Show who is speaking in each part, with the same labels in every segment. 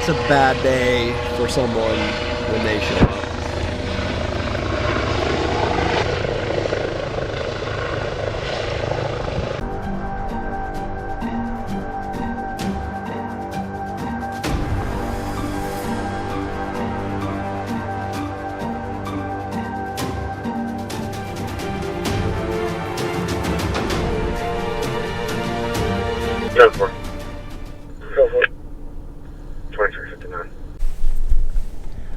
Speaker 1: It's a bad day for someone when they show up.
Speaker 2: Go for it. 2359.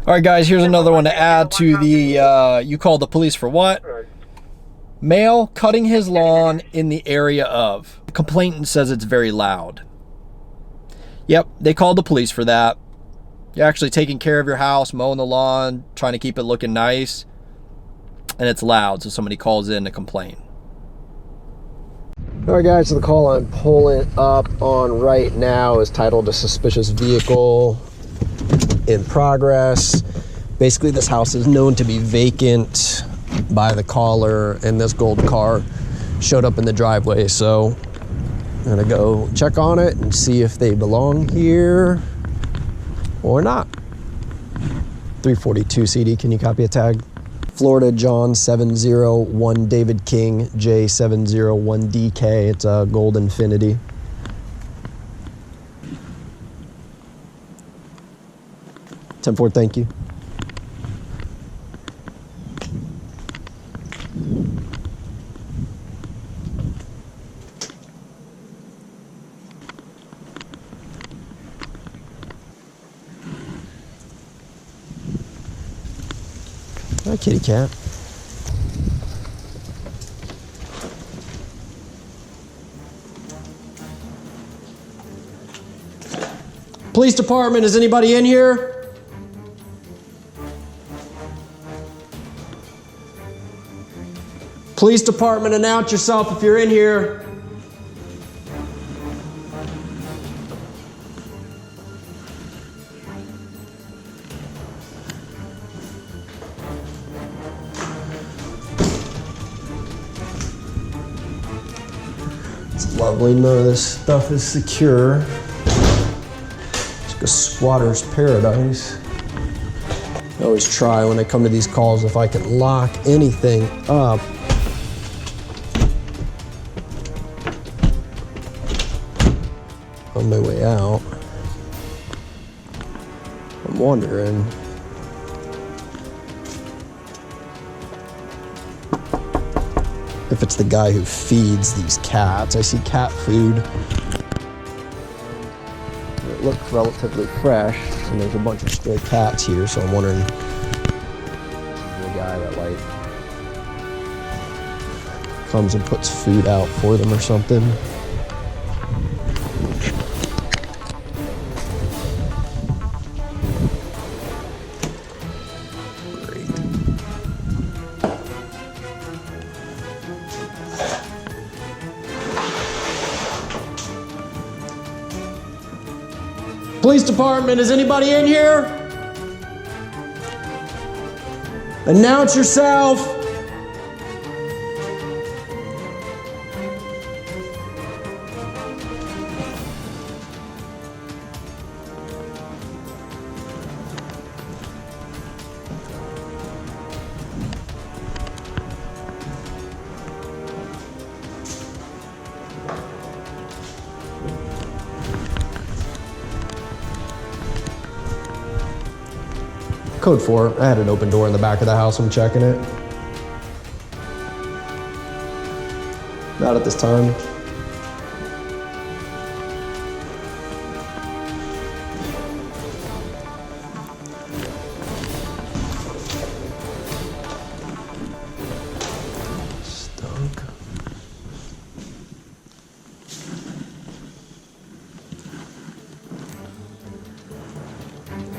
Speaker 1: All right, guys, here's another one to add to the, you called the police for what? Male cutting his lawn in the area of. The complainant says it's very loud. Yep, they called the police for that. You're actually taking care of your house, mowing the lawn, trying to keep it looking nice, and it's loud, so somebody calls in to complain. All right, guys, so the call I'm pulling up on right now is titled "A Suspicious Vehicle in Progress." Basically, this house is known to be vacant by the caller, and this gold car showed up in the driveway. So I'm gonna go check on it and see if they belong here or not. 342 CD, can you copy a tag? Florida John 701 David King J701 DK. It's a gold Infinity. (10-4), thank you. Hi, kitty cat. Police department, is anybody in here? Police department, announce yourself if you're in here. It's lovely, none of this stuff is secure. It's like a squatter's paradise. I always try when I come to these calls if I can lock anything up. On my way out, I'm wondering if it's the guy who feeds these cats. I see cat food. It looks relatively fresh, and there's a bunch of stray cats here, so I'm wondering if the guy that like comes and puts food out for them or something. Police department, is anybody in here? Announce yourself. Code 4, I had an open door in the back of the house, I'm checking it. Not at this time. Stunk.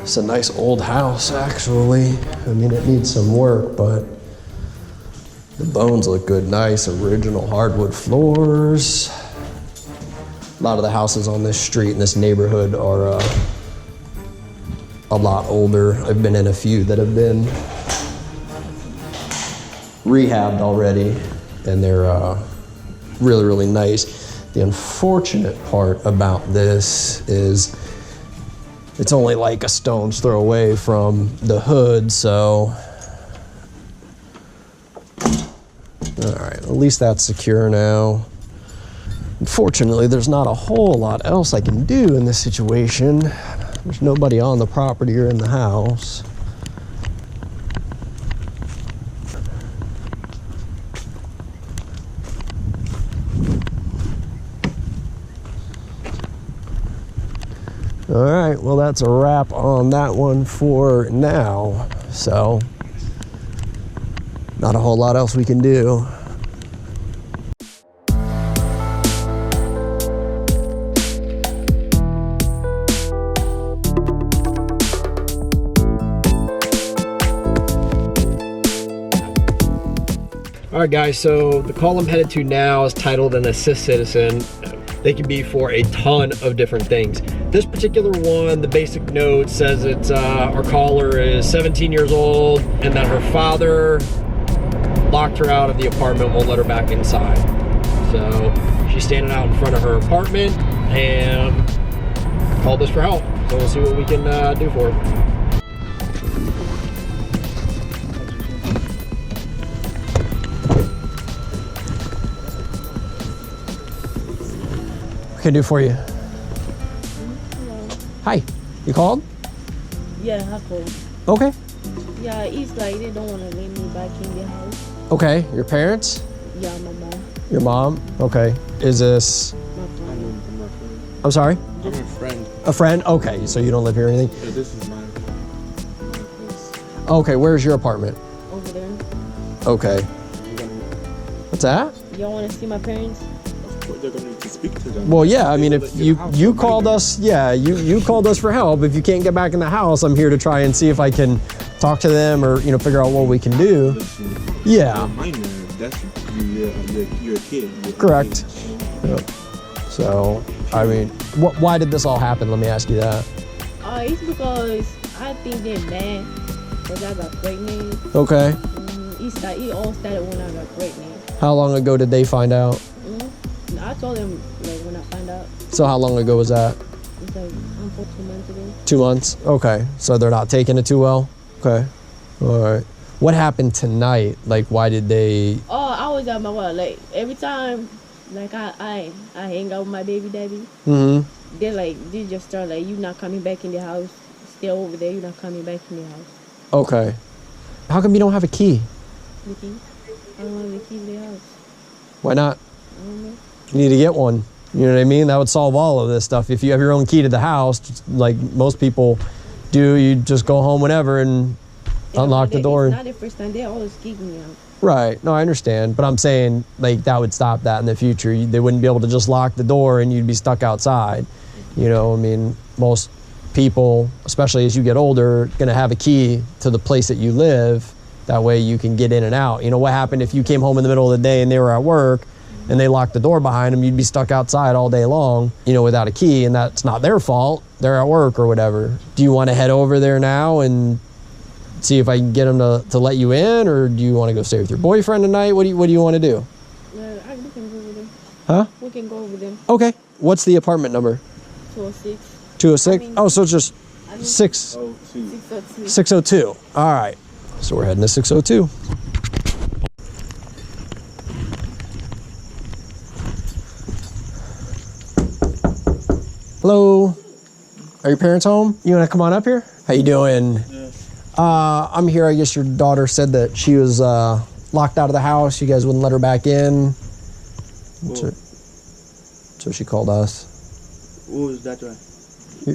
Speaker 1: It's a nice old house, actually. I mean, it needs some work, but the bones look good. Nice original hardwood floors. A lot of the houses on this street in this neighborhood are a lot older. I've been in a few that have been rehabbed already, and they're really, really nice. The unfortunate part about this is It's only like a stone's throw away from the hood, so. All right, at least that's secure now. Unfortunately, there's not a whole lot else I can do in this situation. There's nobody on the property or in the house. All right, well, that's a wrap on that one for now. So, not a whole lot else we can do. All right, guys, so the call I'm headed to now is titled an assist citizen. They can be for a ton of different things. This particular one, the basic note says it's our caller is 17 years old and that her father locked her out of the apartment, won't let her back inside. So she's standing out in front of her apartment and called us for help. So we'll see what we can do for her. What can I do for you?
Speaker 3: Hello.
Speaker 1: Hi, you called?
Speaker 3: Yeah, I called.
Speaker 1: Okay.
Speaker 3: Yeah, it's like they don't want to let me back in the house.
Speaker 1: Okay, your parents?
Speaker 3: Yeah, my mom,
Speaker 1: Your mom? Okay. Is this,
Speaker 3: my friend.
Speaker 1: I'm sorry?
Speaker 4: I'm a friend.
Speaker 1: A friend? Okay, so you don't live here or anything?
Speaker 4: Yeah, this is my place.
Speaker 1: Okay, where's your apartment?
Speaker 3: Over there.
Speaker 1: Okay. What's that?
Speaker 3: Y'all want to see my parents?
Speaker 4: They're gonna need to speak to them.
Speaker 1: Well, yeah, I mean, if you
Speaker 4: House,
Speaker 1: called us, yeah, you called us for help. If you can't get back in the house, I'm here to try and see if I can talk to them or, figure out what we can do.
Speaker 4: Listen,
Speaker 1: Yeah.
Speaker 4: you're a minor. That's you're a kid. You're a
Speaker 1: Correct.
Speaker 4: kid.
Speaker 1: Yep. So, I mean, why did this all happen? Let me ask you that.
Speaker 3: It's because I think they're mad because I got pregnant.
Speaker 1: Okay.
Speaker 3: It all started when I got pregnant.
Speaker 1: How long ago did they find out?
Speaker 3: I told them like when I find out.
Speaker 1: So how long ago was that?
Speaker 3: It's like for 2 months ago.
Speaker 1: 2 months? Okay. So they're not taking it too well? Okay. All right. What happened tonight? Like, why did they...
Speaker 3: I was at my work. Like every time, like I hang out with my baby daddy.
Speaker 1: Mm-hmm.
Speaker 3: They just start like, you not coming back in the house. Stay over there. You not coming back in the house.
Speaker 1: Okay. How come you don't have a key?
Speaker 3: The key? I don't have the key to the house.
Speaker 1: Why not?
Speaker 3: I don't know.
Speaker 1: You need to get one. You know what I mean? That would solve all of this stuff. If you have your own key to the house, just like most people do, you just go home whenever and unlock the door.
Speaker 3: It's not the first time. They always kick me out.
Speaker 1: Right. No, I understand. But I'm saying, like, that would stop that in the future. They wouldn't be able to just lock the door and you'd be stuck outside. You know, I mean, most people, especially as you get older, going to have a key to the place that you live. That way you can get in and out. You know, what happened if you came home in the middle of the day and they were at work and they locked the door behind them? You'd be stuck outside all day long, without a key, and that's not their fault. They're at work or whatever. Do you want to head over there now and see if I can get them to let you in, or do you want to go stay with your boyfriend tonight? What do you want to do?
Speaker 3: We can go over there.
Speaker 1: Huh?
Speaker 3: We can go over there.
Speaker 1: Okay. What's the apartment number?
Speaker 3: 206.
Speaker 1: 206?
Speaker 3: I mean-
Speaker 1: Oh, so it's just
Speaker 3: I mean,
Speaker 4: 602.
Speaker 3: 602.
Speaker 1: 602. All right. So we're heading to 602. Hello. Are your parents home? You want to come on up here? How you doing?
Speaker 4: Yes.
Speaker 1: I'm here. I guess your daughter said that she was locked out of the house. You guys wouldn't let her back in. So she called us.
Speaker 5: Who is that one?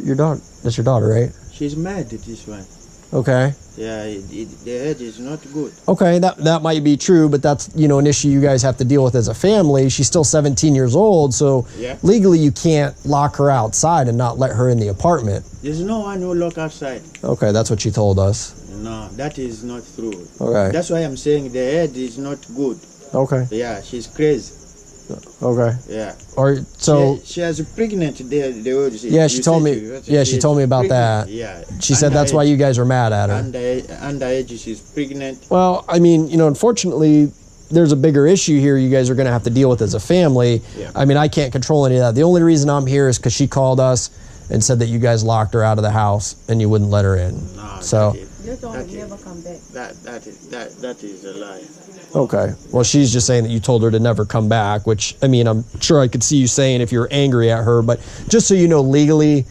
Speaker 1: Your daughter. That's your daughter, right?
Speaker 5: She's mad at this one.
Speaker 1: Okay.
Speaker 5: Yeah, the head is not good.
Speaker 1: Okay, that might be true, but that's, an issue you guys have to deal with as a family. She's still 17 years old, so
Speaker 5: Yeah.
Speaker 1: legally you can't lock her outside and not let her in the apartment.
Speaker 5: There's no one who lock outside.
Speaker 1: Okay, that's what she told us.
Speaker 5: No, that is not true.
Speaker 1: Okay.
Speaker 5: That's why I'm saying the head is not good.
Speaker 1: Okay.
Speaker 5: Yeah, she's crazy.
Speaker 1: Okay.
Speaker 5: Yeah.
Speaker 1: Or so
Speaker 5: She has a pregnant there.
Speaker 1: yeah, she told me. Yeah, she told me about that.
Speaker 5: Yeah.
Speaker 1: She said that's why you guys were mad at her.
Speaker 5: Underage, she's pregnant.
Speaker 1: Well, I mean, unfortunately, there's a bigger issue here you guys are going to have to deal with as a family.
Speaker 5: Yeah.
Speaker 1: I mean, I can't control any of that. The only reason I'm here is because she called us and said that you guys locked her out of the house and you wouldn't let her in.
Speaker 5: No,
Speaker 1: So
Speaker 3: This one will never come back.
Speaker 5: That is a lie.
Speaker 1: okay, well, she's just saying that you told her to never come back, which, I mean, I'm sure I could see you saying if you're angry at her, but just so you know, legally,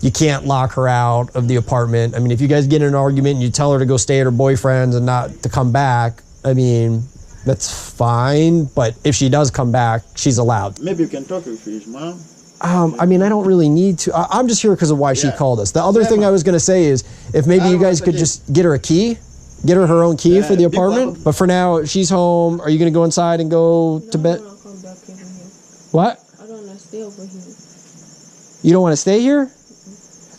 Speaker 1: you can't lock her out of the apartment. I mean, if you guys get in an argument and you tell her to go stay at her boyfriend's and not to come back, I mean, that's fine, but if she does come back, she's allowed.
Speaker 5: Maybe you can talk with his mom.
Speaker 1: I mean, I don't really need to. I'm just here because of why she called us. The other thing I was going to say is if maybe you guys could just get her a key, get her own key for the apartment. But for now, she's home. Are you going to go inside and go to bed?
Speaker 3: I don't want to come back over here.
Speaker 1: What?
Speaker 3: I don't want to stay over here.
Speaker 1: You don't want to stay here?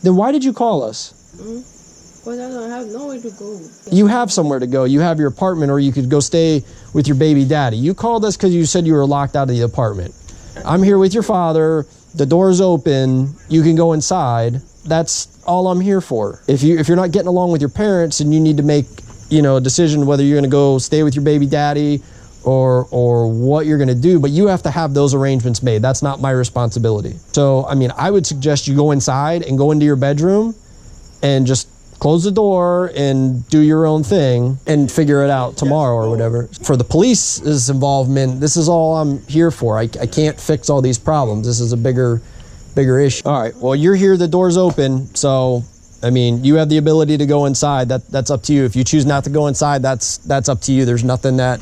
Speaker 1: Then why did you call us?
Speaker 3: Because I don't have nowhere to go.
Speaker 1: You have somewhere to go. You have your apartment, or you could go stay with your baby daddy. You called us because you said you were locked out of the apartment. I'm here with your father. The door's open. You can go inside. That's all I'm here for. If you're not getting along with your parents and you need to make, a decision whether you're going to go stay with your baby daddy or what you're going to do, but you have to have those arrangements made. That's not my responsibility. So, I mean, I would suggest you go inside and go into your bedroom and just close the door and do your own thing and figure it out tomorrow or whatever. For the police's involvement, this is all I'm here for. I can't fix all these problems. This is a bigger issue. All right, well, you're here, the door's open, so, I mean, you have the ability to go inside. That's up to you. If you choose not to go inside, that's up to you. There's nothing that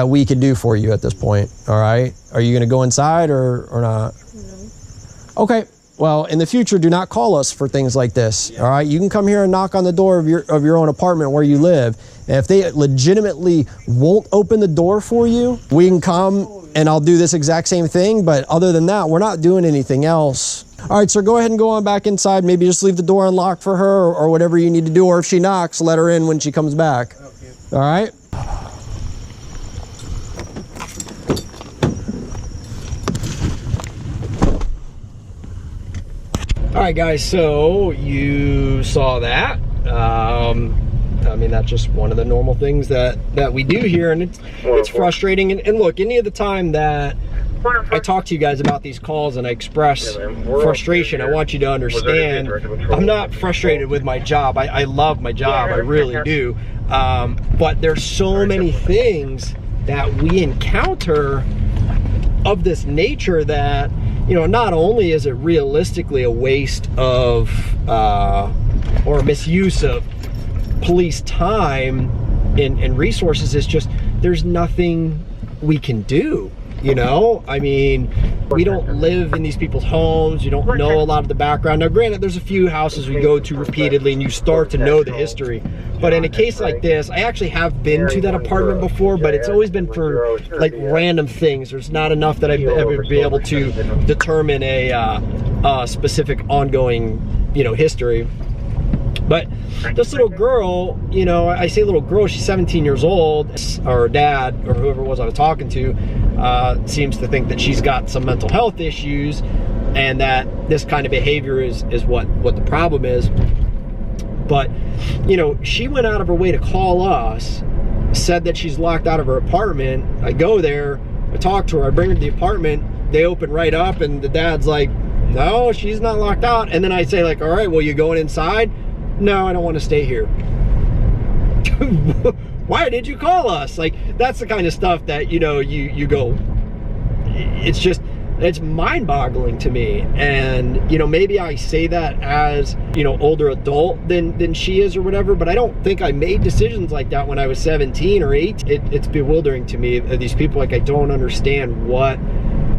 Speaker 1: we can do for you at this point, all right? Are you gonna go inside or not? No. Okay. Well, in the future, do not call us for things like this, all right? You can come here and knock on the door of your own apartment where you live, and if they legitimately won't open the door for you, we can come and I'll do this exact same thing, but other than that, we're not doing anything else. All right, so go ahead and go on back inside. Maybe just leave the door unlocked for her or whatever you need to do, or if she knocks, let her in when she comes back, all right? All right, guys, so you saw that. I mean, that's just one of the normal things that we do here, and it's frustrating. And look, any of the time that I talk to you guys about these calls and I express frustration, I want you to understand I'm not frustrated with my job. I love my job, I really do. But there's so many things that we encounter of this nature that, not only is it realistically a waste of or a misuse of police time and resources, it's just there's nothing we can do. I mean, we don't live in these people's homes. You don't know a lot of the background. Now, granted, there's a few houses we go to repeatedly and you start to know the history. But in a case like this, I actually have been to that apartment before, but it's always been for like random things. There's not enough that I've ever been able to determine a specific ongoing, history. But this little girl, I say little girl, she's 17 years old. Her dad, or whoever it was I was talking to, seems to think that she's got some mental health issues and that this kind of behavior is what the problem is. But, she went out of her way to call us, said that she's locked out of her apartment. I go there, I talk to her, I bring her to the apartment, they open right up and the dad's like, no, she's not locked out. And then I say like, all right, well, you going inside? No, I don't want to stay here. Why did you call us? Like, that's the kind of stuff that, you go, it's mind-boggling to me. And, maybe I say that as, older adult than she is or whatever, but I don't think I made decisions like that when I was 17 or 18. It's bewildering to me, these people, like, I don't understand what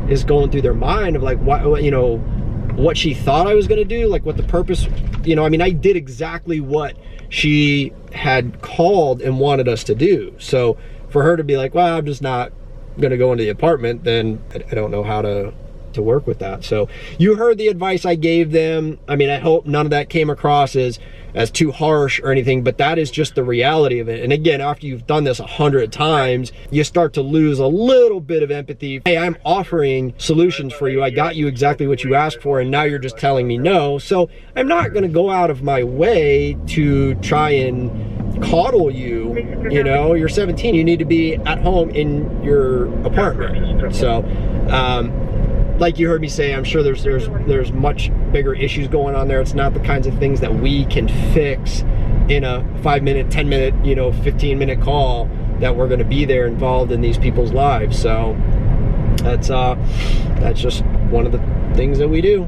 Speaker 1: is going through their mind of, like, what she thought I was going to do, like what the purpose, I mean, I did exactly what she had called and wanted us to do. So for her to be like, well, I'm just not going to go into the apartment, then I don't know how to work with that. So you heard the advice I gave them. I mean, I hope none of that came across as too harsh or anything, but that is just the reality of it. And again, after you've done this 100 times, you start to lose a little bit of empathy. Hey, I'm offering solutions for you. I got you exactly what you asked for, and now you're just telling me no. So I'm not going to go out of my way to try and coddle you. You're 17, you need to be at home in your apartment. So like you heard me say, I'm sure there's much bigger issues going on there. It's not the kinds of things that we can fix in a 5-minute, 10-minute, 15-minute call that we're going to be there involved in these people's lives. So that's just one of the things that we do.